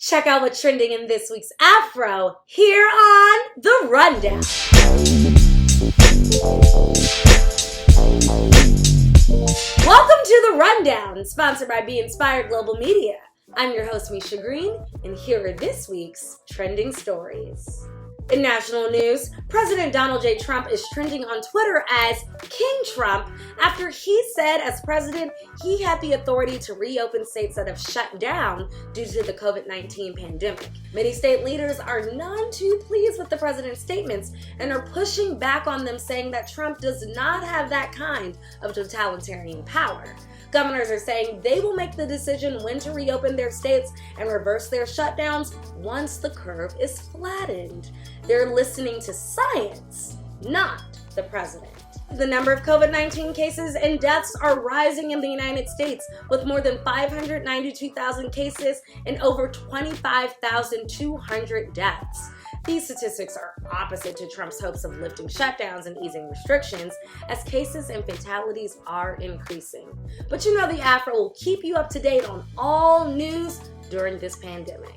Check out what's trending in this week's Afro here on The Rundown. Welcome to The Rundown, sponsored by Be Inspired Global Media. I'm your host, Micha Green, and here are this week's trending stories. In national news, President Donald J. Trump is trending on Twitter as King Trump after he said as president he had the authority to reopen states that have shut down due to the COVID-19 pandemic. Many state leaders are none too pleased with the president's statements and are pushing back on them, saying that Trump does not have that kind of totalitarian power. Governors are saying they will make the decision when to reopen their states and reverse their shutdowns once the curve is flattened. They're listening to science, not the president. The number of COVID-19 cases and deaths are rising in the United States, with more than 592,000 cases and over 25,200 deaths. These statistics are opposite to Trump's hopes of lifting shutdowns and easing restrictions, as cases and fatalities are increasing. But you know the Afro will keep you up to date on all news during this pandemic.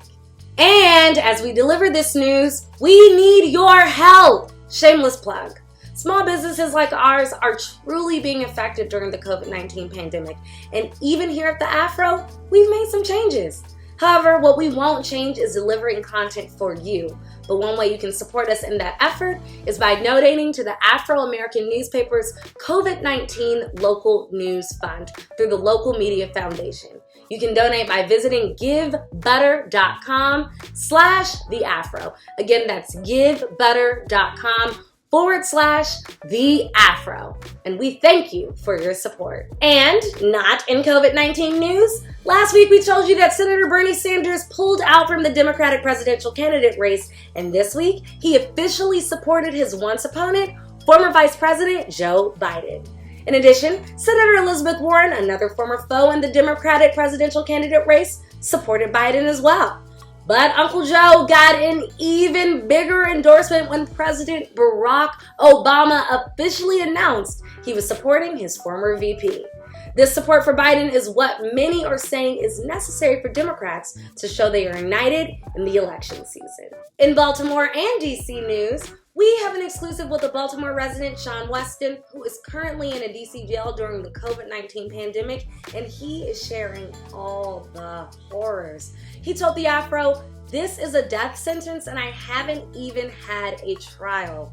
And as we deliver this news, we need your help. Shameless plug. Small businesses like ours are truly being affected during the COVID-19 pandemic. And even here at the Afro, we've made some changes. However, what we won't change is delivering content for you. But one way you can support us in that effort is by donating to the AFRO American newspaper's COVID-19 Local News Fund through the Local Media Foundation. You can donate by visiting givebutter.com/theafro. Again, that's givebutter.com/theafro. And we thank you for your support. And not in COVID-19 news, last week we told you that Senator Bernie Sanders pulled out from the Democratic presidential candidate race, and this week he officially supported his once opponent, former Vice President Joe Biden. In addition, Senator Elizabeth Warren, another former foe in the Democratic presidential candidate race, supported Biden as well. But Uncle Joe got an even bigger endorsement when President Barack Obama officially announced he was supporting his former VP. This support for Biden is what many are saying is necessary for Democrats to show they are united in the election season. In Baltimore and DC news, we have an exclusive with a Baltimore resident, Sean Weston, who is currently in a DC jail during the COVID-19 pandemic, and he is sharing all the horrors. He told the Afro, "This is a death sentence and I haven't even had a trial."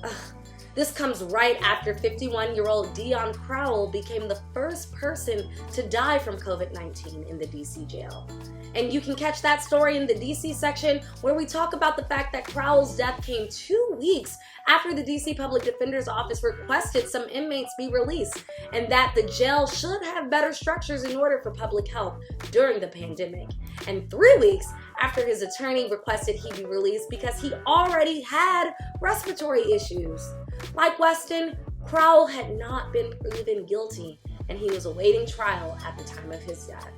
Ugh. This comes right after 51-year-old Dion Crowell became the first person to die from COVID-19 in the DC jail. And you can catch that story in the DC section, where we talk about the fact that Crowell's death came 2 weeks after the DC Public Defender's Office requested some inmates be released, and that the jail should have better structures in order for public health during the pandemic. And 3 weeks after his attorney requested he be released because he already had respiratory issues. Like Weston, Crowell had not been proven guilty, and he was awaiting trial at the time of his death.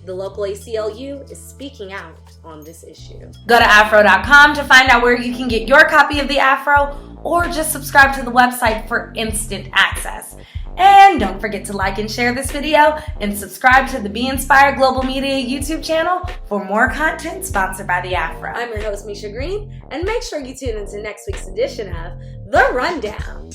The local ACLU is speaking out on this issue. Go to afro.com to find out where you can get your copy of the Afro, or just subscribe to the website for instant access. And don't forget to like and share this video, and subscribe to the Be Inspired Global Media YouTube channel for more content sponsored by the Afro. I'm your host, Micha Green, and make sure you tune into next week's edition of The Rundown.